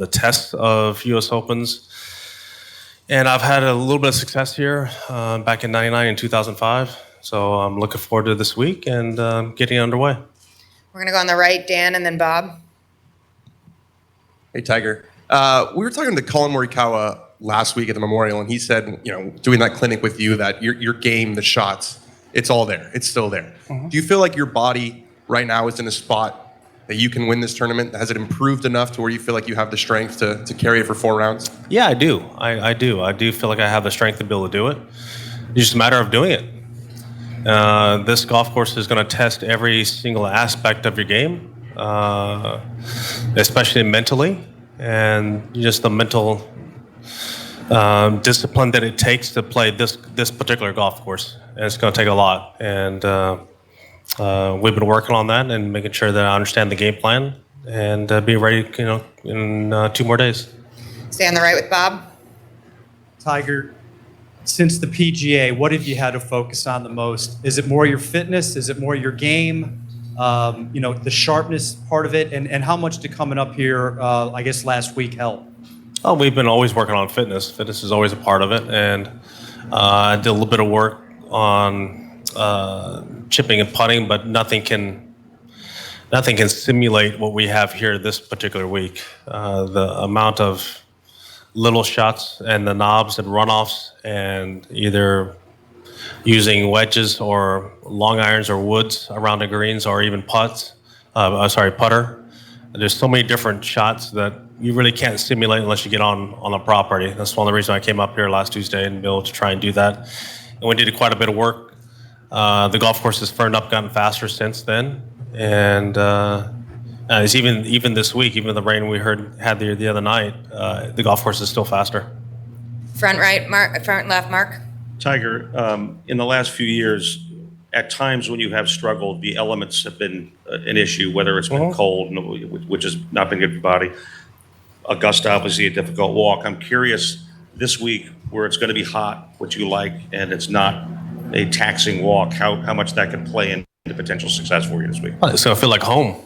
the test of U.S. Opens. And I've had a little bit of success here back in '99 and 2005. So I'm looking forward to this week and getting underway. We're going to go on the right, Dan, and then Bob. Hey, Tiger. We were talking to Colin Morikawa last week at the Memorial, and he said, doing that clinic with you, that your game, the shots, it's all there. It's still there. Mm-hmm. Do you feel like your body right now is in a spot that you can win this tournament? Has it improved enough to where you feel like you have the strength to carry it for 4 rounds? Yeah, I do. I do. I do feel like I have the strength to be able to do it. It's just a matter of doing it. This golf course is going to test every single aspect of your game, especially mentally, and just the mental discipline that it takes to play this particular golf course. And it's going to take a lot. And we've been working on that and making sure that I understand the game plan and be ready, in 2 more days. Stay on the right with Bob. Tiger, since the PGA, what have you had to focus on the most? Is it more your fitness? Is it more your game? The sharpness part of it, and how much did coming up here, I guess last week, help? Oh, we've been always working on fitness. Fitness is always a part of it, and I did a little bit of work on chipping and putting, but nothing can simulate what we have here this particular week. The amount of little shots and the knobs and runoffs, and either using wedges or long irons or woods around the greens, or even putter. There's so many different shots that you really can't simulate unless you get on a property. That's one of the reasons I came up here last Tuesday and be able to try and do that. And we did quite a bit of work. The golf course has firmed up, gotten faster since then, and it's even this week, even the rain we had the other night, the golf course is still faster. Front right, Mark. Front left, Mark. Tiger, in the last few years, at times when you have struggled, the elements have been an issue, whether it's been cold, which has not been good for your body. Augusta, obviously, a difficult walk. I'm curious, this week, where it's going to be hot, what you like, and it's not a taxing walk, how much that could play into potential success for you this week? It's going to feel like home.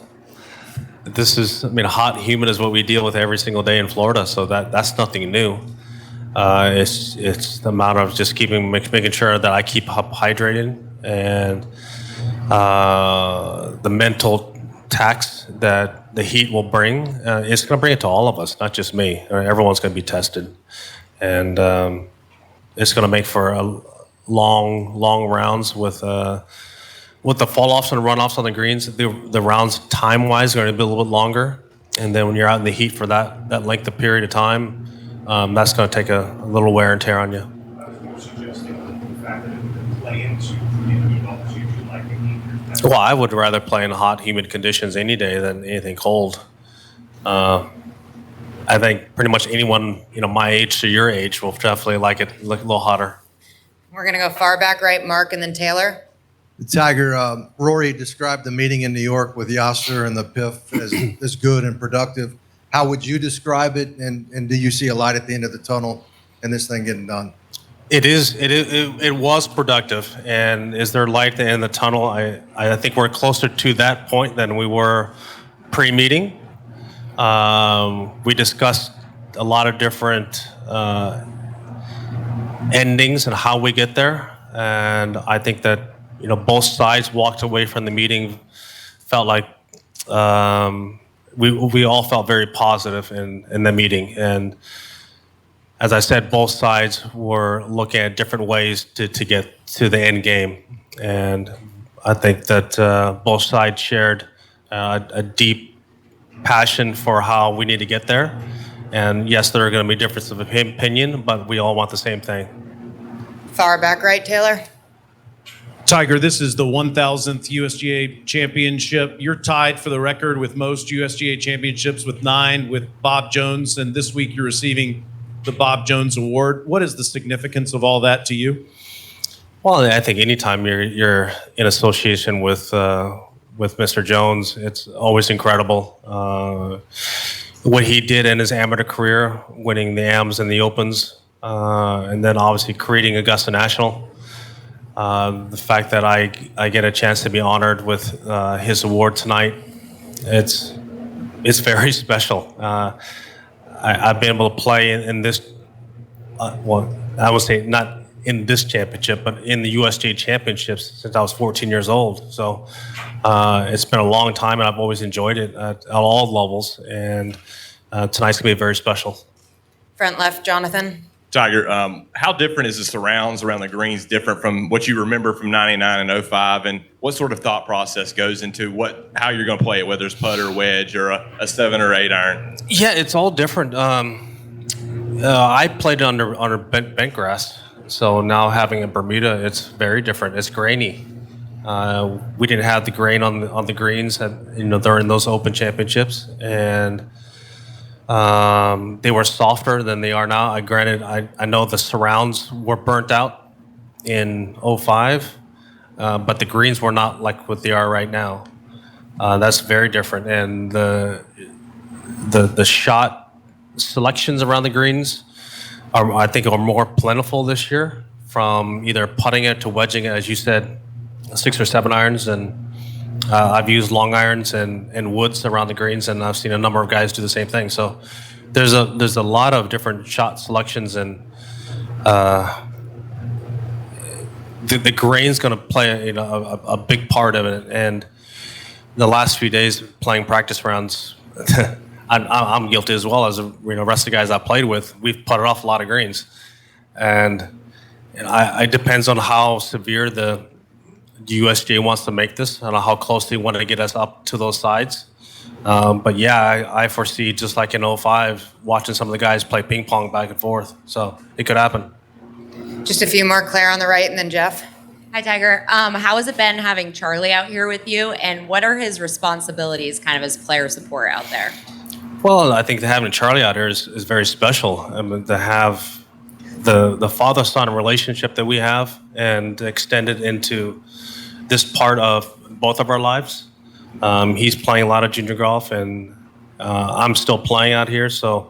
This is, hot, humid is what we deal with every single day in Florida, so that's nothing new. It's the amount of just making sure that I keep up hydrated, and the mental tax that the heat will bring. It's going to bring it to all of us, not just me. Everyone's going to be tested, and it's going to make for a long rounds with the fall-offs and runoffs on the greens. The rounds time-wise are going to be a little bit longer, and then when you're out in the heat for that length of period of time, that's going to take a little wear and tear on you. Well, I would rather play in hot, humid conditions any day than anything cold. I think pretty much anyone, my age to your age will definitely like it a little hotter. We're going to go far back right, Mark, and then Taylor. Tiger, Rory described the meeting in New York with Yasser and the PIF as good and productive. How would you describe it, and do you see a light at the end of the tunnel and this thing getting done? It was productive, and is there light at the end of the tunnel? I think we're closer to that point than we were pre-meeting. We discussed a lot of different endings and how we get there, and I think that both sides walked away from the meeting, felt like we all felt very positive in the meeting. And as I said, both sides were looking at different ways to get to the end game. And I think that both sides shared a deep passion for how we need to get there. And yes, there are going to be differences of opinion, but we all want the same thing. Far back right, Taylor. Tiger, this is the 1,000th USGA championship. You're tied for the record with most USGA championships with 9 with Bob Jones, and this week you're receiving the Bob Jones Award. What is the significance of all that to you? Well, I think anytime you're in association with Mr. Jones, it's always incredible. What he did in his amateur career, winning the AMs and the Opens, and then obviously creating Augusta National. The fact that I get a chance to be honored with his award tonight, it's very special. I've been able to play in this. Well, I would say not in this championship, but in the USGA championships since I was 14 years old. So it's been a long time, and I've always enjoyed it at all levels. And tonight's gonna be very special. Front left, Jonathan. Tiger, how different is the surrounds around the greens different from what you remember from 99 and 05? And what sort of thought process goes into how you're going to play it, whether it's putt or wedge or a 7 or 8 iron? Yeah, it's all different. I played under bent grass, so now having a Bermuda, it's very different. It's grainy. We didn't have the grain on the greens, during those Open championships, and they were softer than they are now. Granted, I know the surrounds were burnt out in 05, but the greens were not like what they are right now. That's very different, and the shot selections around the greens I think are more plentiful this year, from either putting it to wedging it, as you said, 6 or 7 irons, and I've used long irons and woods around the greens, and I've seen a number of guys do the same thing. So there's a lot of different shot selections, and the grain's going to play a big part of it. And the last few days playing practice rounds, I'm guilty as well as the rest of the guys I played with. We've putted off a lot of greens, and it depends on how severe the USGA wants to make this. I don't know how close they want to get us up to those sides. But yeah, I foresee, just like in 05, watching some of the guys play ping pong back and forth. So it could happen. Just a few more. Claire on the right, and then Jeff. Hi, Tiger. How has it been having Charlie out here with you, and what are his responsibilities kind of as player support out there? Well, I think having Charlie out here is very special. I mean, to have the father-son relationship that we have and extend it into this part of both of our lives. He's playing a lot of junior golf, and I'm still playing out here. So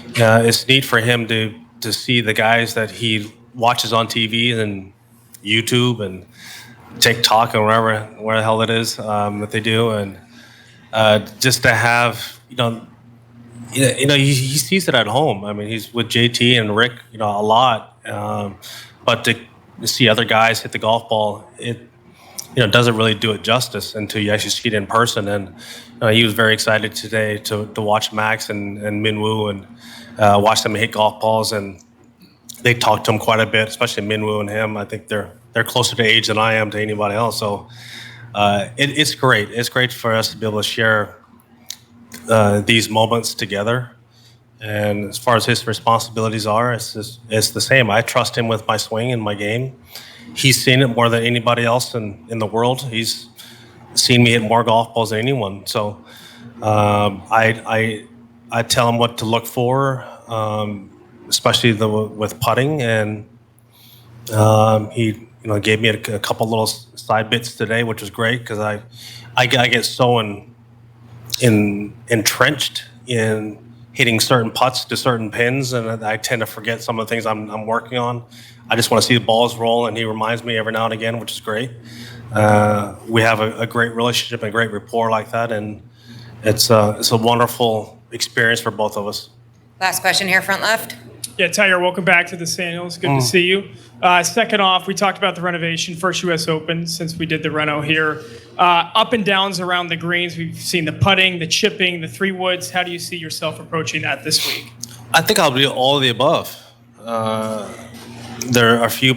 it's neat for him to see the guys that he watches on TV and YouTube and TikTok and where the hell it is that they do, and just to have he sees it at home. I mean, he's with JT and Rick a lot, but to see other guys hit the golf ball, it doesn't really do it justice until you actually see it in person. And he was very excited today to watch Max and Minwoo and watch them hit golf balls, and they talked to him quite a bit, especially Minwoo and him. I think they're closer to age than I am to anybody else. So it's great. It's great for us to be able to share these moments together. And as far as his responsibilities are, it's the same. I trust him with my swing and my game. He's seen it more than anybody else in the world. He's seen me hit more golf balls than anyone. So I tell him what to look for, especially with putting. And he gave me a couple little side bits today, which was great, because I get so entrenched in hitting certain putts to certain pins, and I tend to forget some of the things I'm working on. I just want to see the balls roll, and he reminds me every now and again, which is great. We have a great relationship and a great rapport like that, and it's a wonderful experience for both of us. Last question here, front left. Yeah, Tiger, welcome back to the Sandals. Good to see you. Second off, we talked about the renovation, first U.S. Open since we did the reno here. Up and downs around the greens. We've seen the putting, the chipping, the 3 woods. How do you see yourself approaching that this week? I think I'll do all of the above. There are a few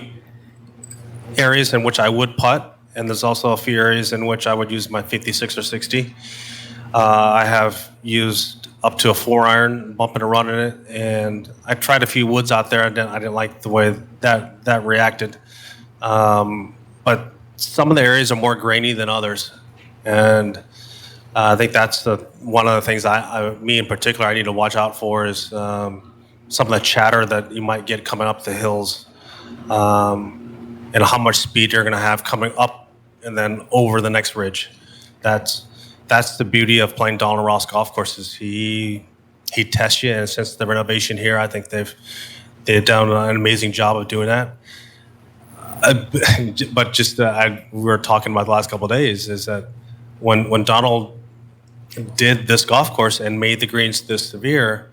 areas in which I would putt, and there's also a few areas in which I would use my 56 or 60. I have used up to a 4-iron, bumping and running it, and I tried a few woods out there. I didn't like the way that reacted. But some of the areas are more grainy than others, and I think that's one of the things me in particular, I need to watch out for is some of the chatter that you might get coming up the hills, and how much speed you're going to have coming up and then over the next ridge. That's the beauty of playing Donald Ross golf courses. He tests you, and since the renovation here, I think they've done an amazing job of doing that. But just we were talking about the last couple of days is that when Donald did this golf course and made the greens this severe,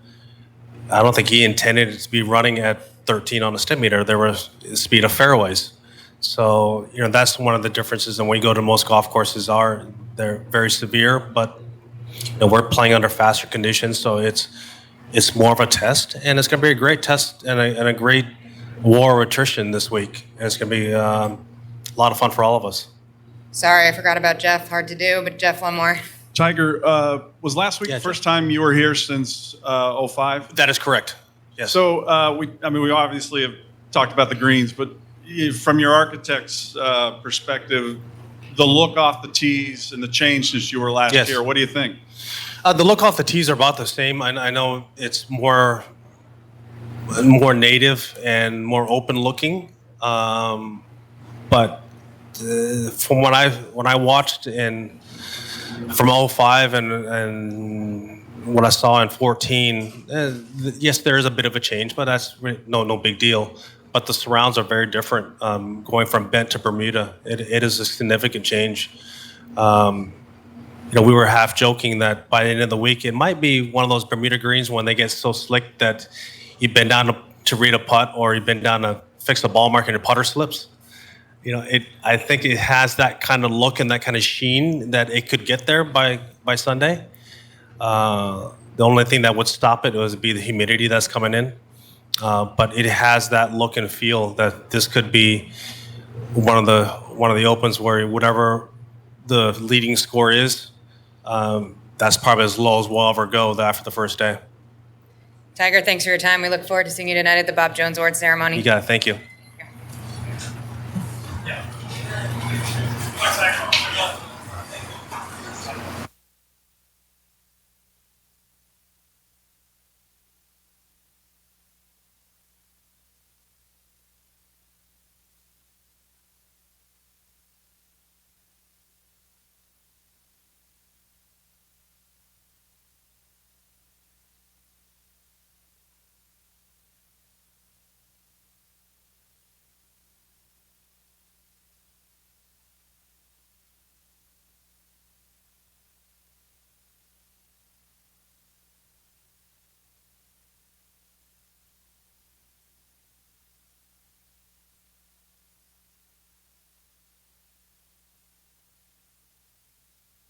I don't think he intended it to be running at 13 on the Stimpmeter. There was speed of fairways. So, that's one of the differences. And when you go to most golf courses they're very severe, but we're playing under faster conditions. So it's more of a test, and it's going to be a great test and a great war of attrition this week. And it's going to be a lot of fun for all of us. Sorry, I forgot about Jeff. Hard to do, but Jeff, one more. Tiger, was last week the first time you were here since 05? That is correct. Yes. So we obviously have talked about the greens, but from your architect's perspective, the look off the tees and the change since you were last Yes. year, what do you think? The look off the tees are about the same. I know it's more native and more open looking, but from when I watched from 05 and what I saw in 14, yes, there is a bit of a change, but that's no big deal. But the surrounds are very different. Going from bent to Bermuda, it is a significant change. We were half joking that by the end of the week, it might be one of those Bermuda greens when they get so slick that you bend down to read a putt, or you bend down to fix a ball mark and your putter slips. I think it has that kind of look and that kind of sheen that it could get there by Sunday. The only thing that would stop it would be the humidity that's coming in. But it has that look and feel that this could be one of the opens where whatever the leading score is, that's probably as low as we'll ever go after the first day. Tiger, thanks for your time. We look forward to seeing you tonight at the Bob Jones Award ceremony. You got it. Thank you. Yeah.